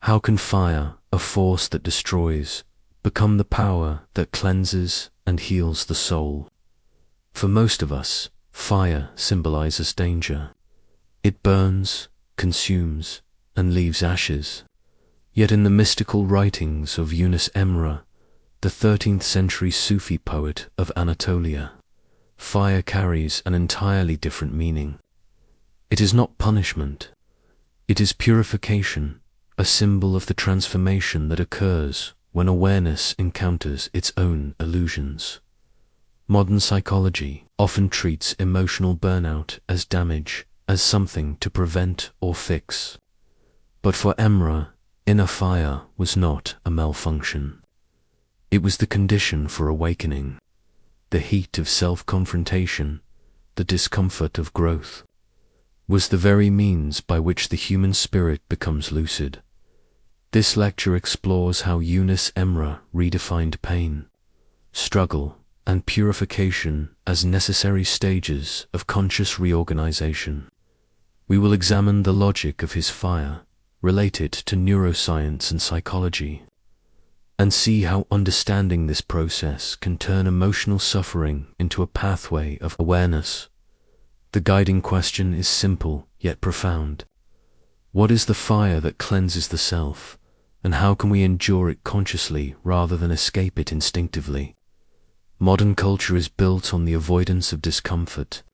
How can fire, a force that destroys, become the power that cleanses and heals the soul? For most of us, fire symbolizes danger. It burns, consumes, and leaves ashes. Yet in the mystical writings of Yunus Emre, the 13th century Sufi poet of Anatolia, fire carries an entirely different meaning. It is not punishment. It is purification, a symbol of the transformation that occurs when awareness encounters its own illusions. Modern psychology often treats emotional burnout as damage, as something to prevent or fix. But for Emre, inner fire was not a malfunction. It was the condition for awakening, the heat of self-confrontation, the discomfort of growth, was the very means by which the human spirit becomes lucid. This lecture explores how Yunus Emre redefined pain, struggle, and purification as necessary stages of conscious reorganization. We will examine the logic of his fire, related to neuroscience and psychology, and see how understanding this process can turn emotional suffering into a pathway of awareness. The guiding question is simple yet profound. What is the fire that cleanses the self, and how can we endure it consciously rather than escape it instinctively? Modern culture is built on the avoidance of discomfort.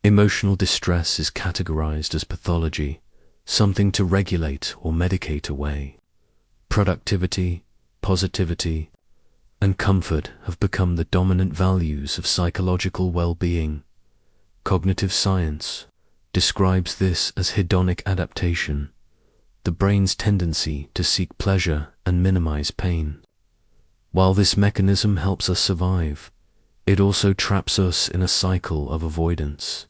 Emotional distress is categorized as pathology, something to regulate or medicate away. Productivity, positivity, and comfort have become the dominant values of psychological well-being. Cognitive science describes this as hedonic adaptation, the brain's tendency to seek pleasure and minimize pain. While this mechanism helps us survive, it also traps us in a cycle of avoidance.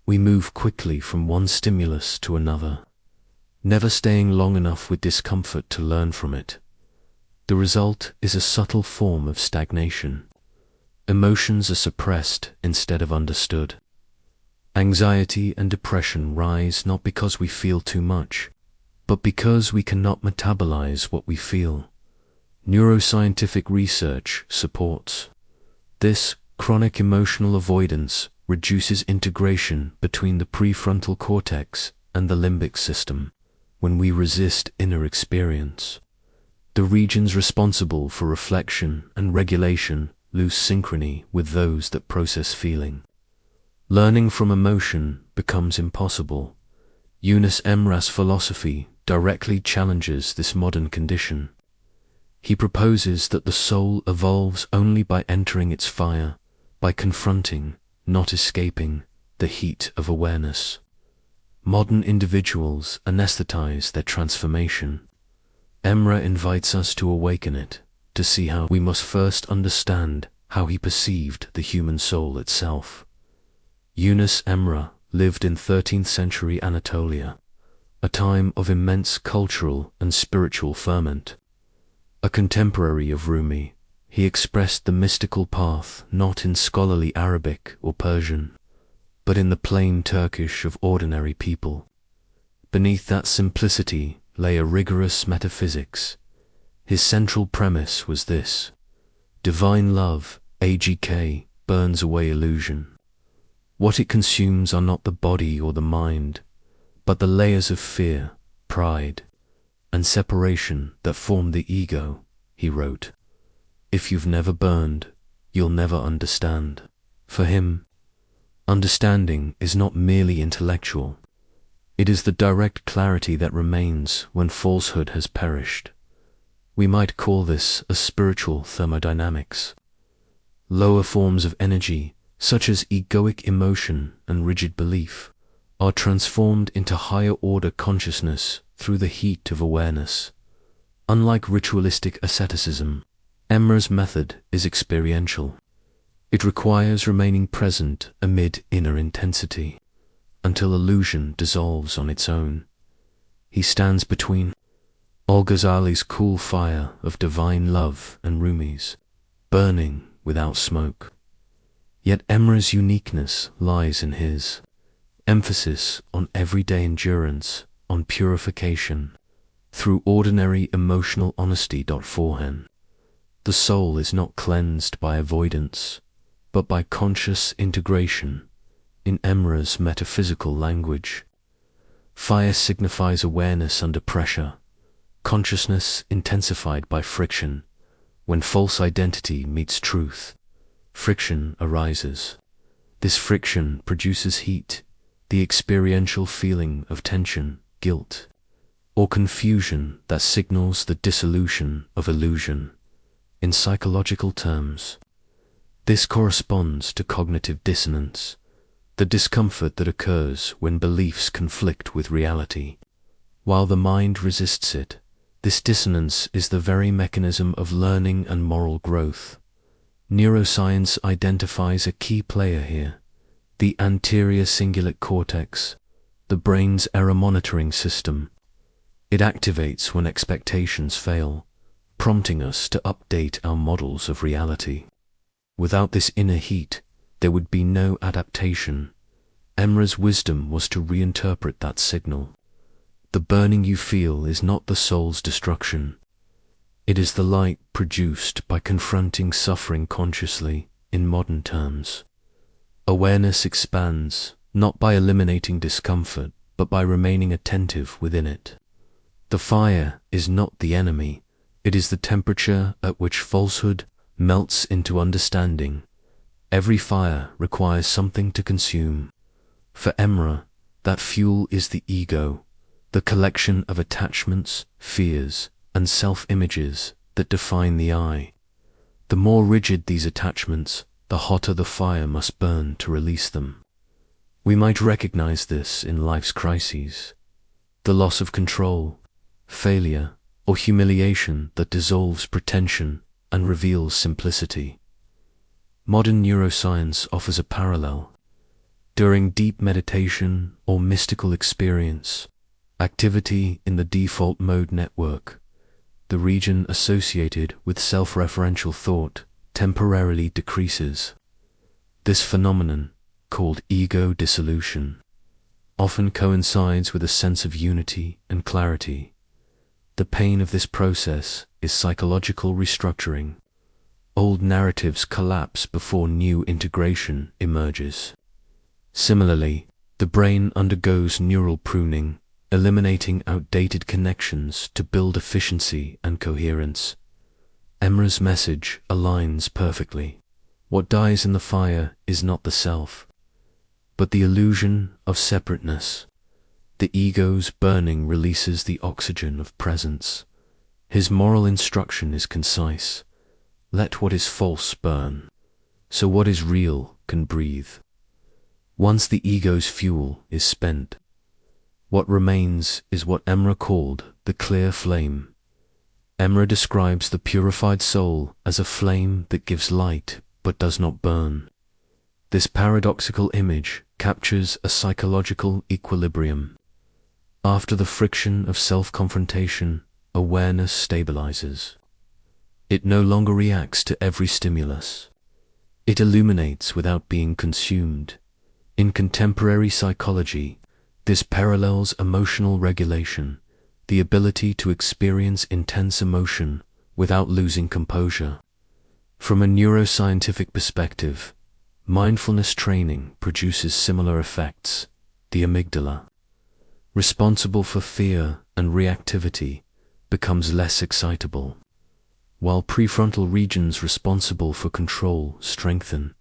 We move quickly from one stimulus to another, never staying long enough with discomfort to learn from it. The result is a subtle form of stagnation. Emotions are suppressed instead of understood. Anxiety and depression rise not because we feel too much, but because we cannot metabolize what we feel. Neuroscientific research supports this. Chronic emotional avoidance reduces integration between the prefrontal cortex and the limbic system. When we resist inner experience, the regions responsible for reflection and regulation lose synchrony with those that process feeling. Learning from emotion becomes impossible. Yunus Emre's philosophy directly challenges this modern condition. He proposes that the soul evolves only by entering its fire, by confronting, not escaping, the heat of awareness. Modern individuals anesthetize their transformation. Emre invites us to awaken it, to see how we must first understand how he perceived the human soul itself. Yunus Emre lived in 13th century Anatolia, a time of immense cultural and spiritual ferment. A contemporary of Rumi, he expressed the mystical path not in scholarly Arabic or Persian, but in the plain Turkish of ordinary people. Beneath that simplicity lay a rigorous metaphysics. His central premise was this: divine love, AGK, burns away illusion. What it consumes are not the body or the mind, but the layers of fear, pride, and separation that form the ego, he wrote. If you've never burned, you'll never understand. For him, understanding is not merely intellectual. It is the direct clarity that remains when falsehood has perished. We might call this a spiritual thermodynamics. Lower forms of energy, such as egoic emotion and rigid belief, are transformed into higher order consciousness through the heat of awareness. Unlike ritualistic asceticism, Emre's method is experiential. It requires remaining present amid inner intensity, until illusion dissolves on its own. He stands between Al-Ghazali's cool fire of divine love and Rumi's burning without smoke. Yet Emre's uniqueness lies in his emphasis on everyday endurance, on purification, through ordinary emotional honesty. Forehand. The soul is not cleansed by avoidance, but by conscious integration. In Emre's metaphysical language, fire signifies awareness under pressure, consciousness intensified by friction. When false identity meets truth, friction arises. This friction produces heat, the experiential feeling of tension, guilt, or confusion that signals the dissolution of illusion. In psychological terms, this corresponds to cognitive dissonance, the discomfort that occurs when beliefs conflict with reality. While the mind resists it, this dissonance is the very mechanism of learning and moral growth. Neuroscience identifies a key player here: the anterior cingulate cortex, the brain's error monitoring system. It activates when expectations fail, prompting us to update our models of reality. Without this inner heat, there would be no adaptation. Emre's wisdom was to reinterpret that signal. The burning you feel is not the soul's destruction. It is the light produced by confronting suffering consciously. In modern terms, awareness expands, not by eliminating discomfort, but by remaining attentive within it. The fire is not the enemy, it is the temperature at which falsehood melts into understanding. Every fire requires something to consume. For Emre, that fuel is the ego, the collection of attachments, fears, and self-images that define the I. The more rigid these attachments, the hotter the fire must burn to release them. We might recognize this in life's crises: the loss of control, failure, or humiliation that dissolves pretension and reveals simplicity. Modern neuroscience offers a parallel. During deep meditation or mystical experience, activity in the default mode network, the region associated with self-referential thought, temporarily decreases. This phenomenon, called ego dissolution, often coincides with a sense of unity and clarity. The pain of this process is psychological restructuring. Old narratives collapse before new integration emerges. Similarly, the brain undergoes neural pruning, eliminating outdated connections to build efficiency and coherence. Emre's message aligns perfectly. What dies in the fire is not the self, but the illusion of separateness. The ego's burning releases the oxygen of presence. His moral instruction is concise: let what is false burn, so what is real can breathe. Once the ego's fuel is spent, what remains is what Emre called the clear flame. Emre describes the purified soul as a flame that gives light but does not burn. This paradoxical image captures a psychological equilibrium. After the friction of self-confrontation, awareness stabilizes. It no longer reacts to every stimulus. It illuminates without being consumed. In contemporary psychology, this parallels emotional regulation, the ability to experience intense emotion without losing composure. From a neuroscientific perspective, mindfulness training produces similar effects. The amygdala, responsible for fear and reactivity, becomes less excitable, while prefrontal regions responsible for control strengthen.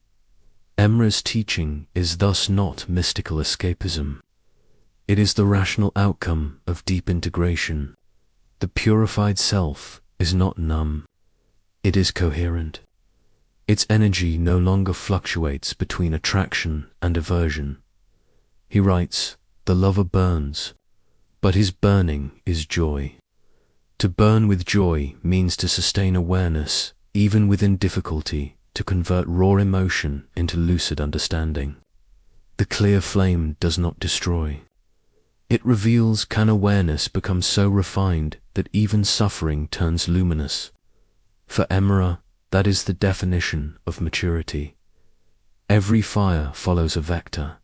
Emre's teaching is thus not mystical escapism. It is the rational outcome of deep integration. The purified self is not numb. It is coherent. Its energy no longer fluctuates between attraction and aversion. He writes, "The lover burns, but his burning is joy." To burn with joy means to sustain awareness, even within difficulty, to convert raw emotion into lucid understanding. The clear flame does not destroy. It reveals: can awareness become so refined that even suffering turns luminous? For Emre, that is the definition of maturity. Every fire follows a vector.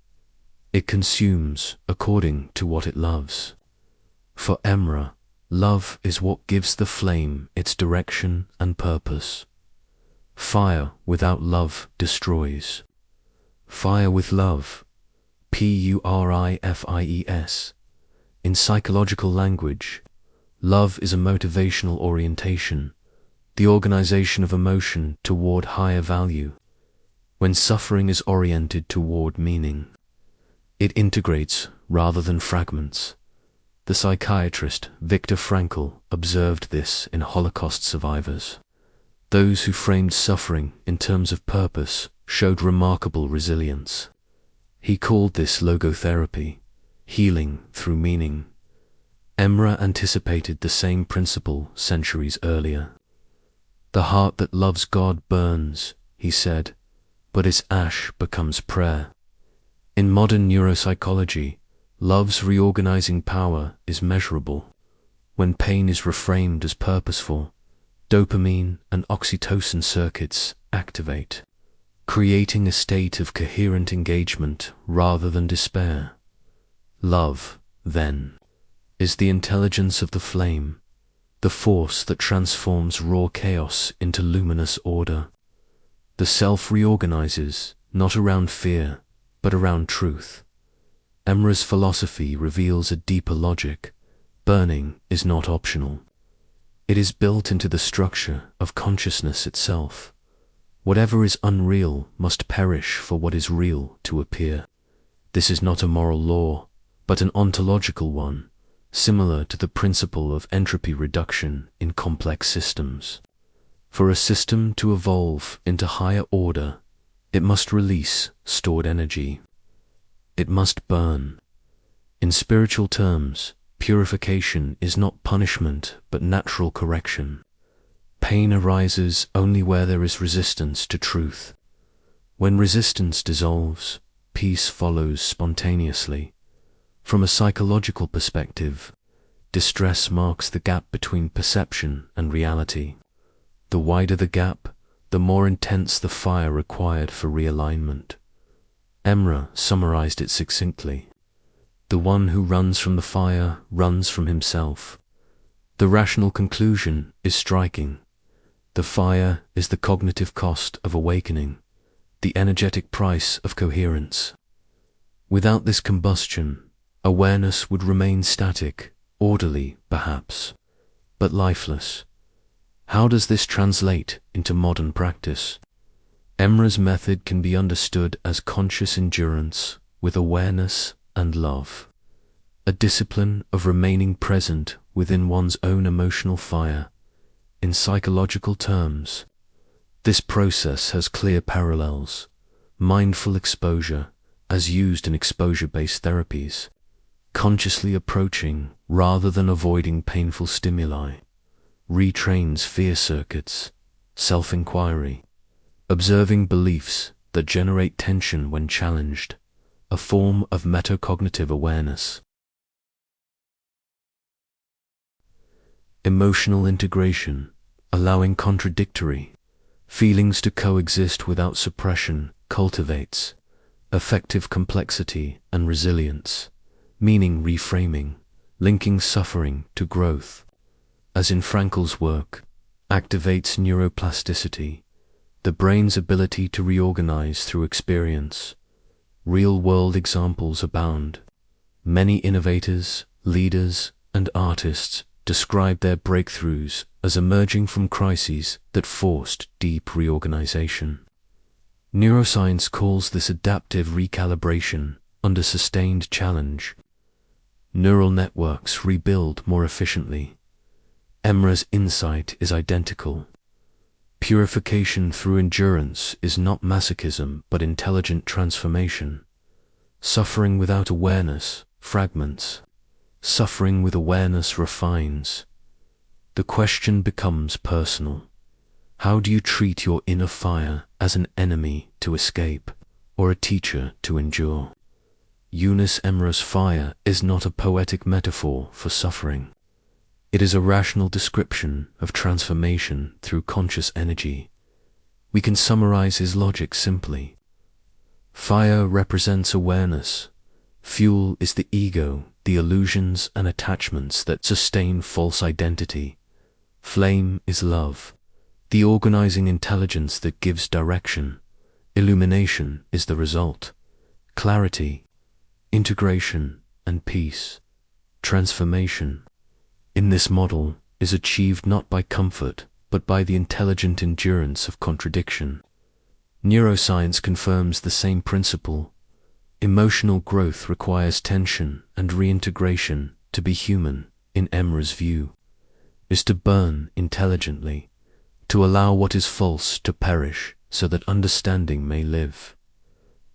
It consumes according to what it loves. For Emre, Love is what gives the flame its direction and purpose. Fire without love destroys. Fire with love, Purifies. In psychological language, love is a motivational orientation, the organization of emotion toward higher value. When suffering is oriented toward meaning, it integrates rather than fragments. The psychiatrist Viktor Frankl observed this in Holocaust survivors. Those who framed suffering in terms of purpose showed remarkable resilience. He called this logotherapy, healing through meaning. Emre anticipated the same principle centuries earlier. The heart that loves God burns, he said, but its ash becomes prayer. In modern neuropsychology, love's reorganizing power is measurable. When pain is reframed as purposeful, dopamine and oxytocin circuits activate, creating a state of coherent engagement rather than despair. Love, then, is the intelligence of the flame, the force that transforms raw chaos into luminous order. The self reorganizes, not around fear, but around truth. Emre's philosophy reveals a deeper logic. Burning is not optional. It is built into the structure of consciousness itself. Whatever is unreal must perish for what is real to appear. This is not a moral law, but an ontological one, similar to the principle of entropy reduction in complex systems. For a system to evolve into higher order, it must release stored energy. It must burn. In spiritual terms, purification is not punishment but natural correction. Pain arises only where there is resistance to truth. When resistance dissolves, peace follows spontaneously. From a psychological perspective, distress marks the gap between perception and reality. The wider the gap, the more intense the fire required for realignment. Emre summarized it succinctly. The one who runs from the fire runs from himself. The rational conclusion is striking. The fire is the cognitive cost of awakening, the energetic price of coherence. Without this combustion, awareness would remain static, orderly perhaps, but lifeless. How does this translate into modern practice? Emre's method can be understood as conscious endurance with awareness and love, a discipline of remaining present within one's own emotional fire. In psychological terms, this process has clear parallels. Mindful exposure, as used in exposure-based therapies, consciously approaching rather than avoiding painful stimuli, retrains fear circuits, self-inquiry, observing beliefs that generate tension when challenged, a form of metacognitive awareness. Emotional integration, allowing contradictory feelings to coexist without suppression, cultivates affective complexity and resilience, meaning reframing, linking suffering to growth. As in Frankl's work, activates neuroplasticity, the brain's ability to reorganize through experience. Real-world examples abound. Many innovators, leaders, and artists describe their breakthroughs as emerging from crises that forced deep reorganization. Neuroscience calls this adaptive recalibration under sustained challenge. Neural networks rebuild more efficiently. Emre's insight is identical. Purification through endurance is not masochism but intelligent transformation. Suffering without awareness fragments. Suffering with awareness refines. The question becomes personal. How do you treat your inner fire as an enemy to escape or a teacher to endure? Yunus Emre's fire is not a poetic metaphor for suffering. It is a rational description of transformation through conscious energy. We can summarize his logic simply. Fire represents awareness. Fuel is the ego, the illusions and attachments that sustain false identity. Flame is love, the organizing intelligence that gives direction. Illumination is the result. Clarity, integration, and peace. Transformation, in this model, is achieved not by comfort, but by the intelligent endurance of contradiction. Neuroscience confirms the same principle. Emotional growth requires tension and reintegration. To be human, in Emre's view, is to burn intelligently, to allow what is false to perish so that understanding may live.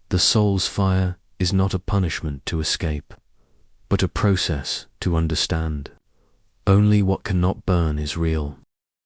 The soul's fire is not a punishment to escape, but a process to understand. Only what cannot burn is real.